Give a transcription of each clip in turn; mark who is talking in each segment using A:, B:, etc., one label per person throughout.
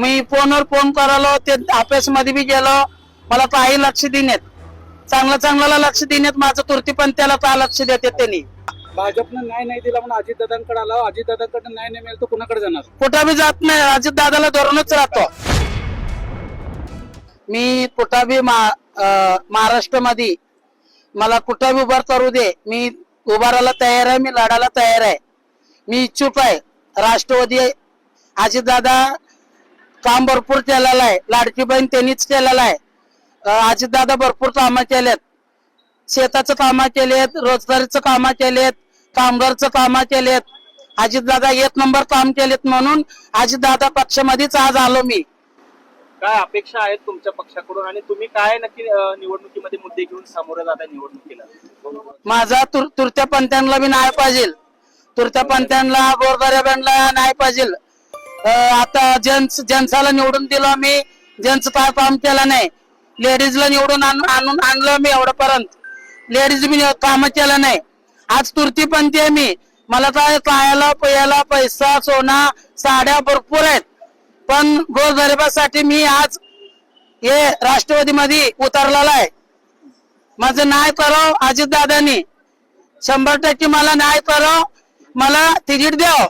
A: मी फोनवर फोन करालो, ते ऑफिस मध्ये बी गेलो, मला काही लक्ष देण्यात, चांगला लक्ष देण्यात, माझं तुरतीपंथीला का लक्ष देते त्यांनी.
B: भाजपनं न्याय नाही दिला म्हणून अजितदादांकडे आला, अजितदादांकडे न्याय नाही मिळेल तर कुणाकडे जाणार?
A: कुठं बी जात नाही, अजित दादाला धरूनच राहतो मी. कुठं बी महाराष्ट्रामध्ये मला कुठं बी उभार करू दे, मी उभारायला तयार आहे, मी लढायला तयार आहे, मी इच्छुक आहे. राष्ट्रवादी अजित दादा काम भरपूर केलेलं आहे, लाडकी बहीण त्यांनीच केलेलं आहे. अजित दादा भरपूर कामं केलेत, शेताचं कामं केलेत, रोजगारीचं कामं केलेत, कामगारचं कामं केलेत. अजित दादा एक नंबर काम केलेत, म्हणून अजित दादा पक्षामध्येच आज आलो मी.
C: काय अपेक्षा आहेत तुमच्या पक्षाकडून आणि तुम्ही काय नक्की निवडणुकीमध्ये मुद्दे घेऊन सामोरं जाता निवडणुकीला?
A: माझा तुरत्या पंथ्यांना बी नाही पाहिजे, तुरत्या पंथ्यांना गोरगरिबांना नाही पाहिजे. आता जेंट्सला निवडून दिलं मी, जेंट्स काय काम केलं नाही. लेडीजला निवडून आणलं मी, एवढ्यापर्यंत लेडीज बी काम केलं नाही. आज तुरतीपंथी आहे मी, मला काय खायला प्यायला पैसा सोना साड्या भरपूर आहेत, पण गोरगरिबासाठी मी आज हे राष्ट्रवादीमध्ये उतरलेला आहे. माझं न्याय करावं अजित दादांनी, 100% मला न्याय करावं, मला तिकीट द्यावं,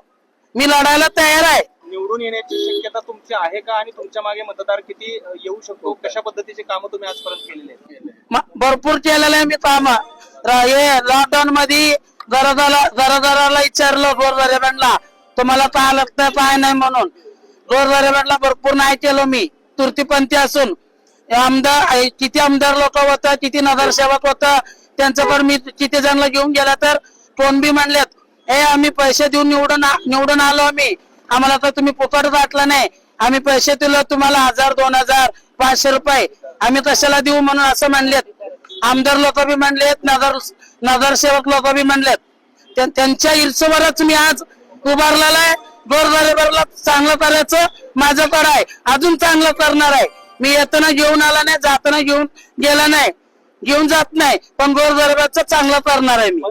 A: मी लढायला तयार आहे.
C: निवडून येण्याची शक्यता तुमची आहे का आणि तुमच्या मागे मतदार किती येऊ शकतो? कशा पद्धतीचे काम तुम्ही आजपर्यंत केलेले आहेत?
A: भरपूर केलेलं आहे मी काम. हे लॉकडाऊन मध्ये घरादाराला विचारलं गोरगरिबांना तुम्हाला काय लागतं काय नाही म्हणून, गोरगरिबांना भरपूर नाही केलं मी. तुरतीपंथी असून किती आमदार लोक होतं, किती नगरसेवक होतं, त्यांच्याकडे मी किती जणांना घेऊन गेला तर फोन बी म्हणलेत, हे आम्ही पैसे देऊन निवडून आलो आम्ही, आम्हाला तर तुम्ही फुकट वाटलं नाही, आम्ही पैसे दिले तुम्हाला 1000 2000 500 रुपये, आम्ही कशाला देऊ म्हणून असं म्हणलेत. आमदार लोक बी म्हणलेत, नगरसेवक लोक बी म्हणलेत. त्यांच्या इर्षेवरच मी आज उभारलेला आहे. गोरगरिबाला चांगलं करायचं माझ्याकडे आहे, अजून चांगलं करणार आहे मी. येताना घेऊन आला नाही, जाताना घेऊन गेला नाही, घेऊन जात नाही, पण गोरगरिबाचं चांगलं करणार आहे मी.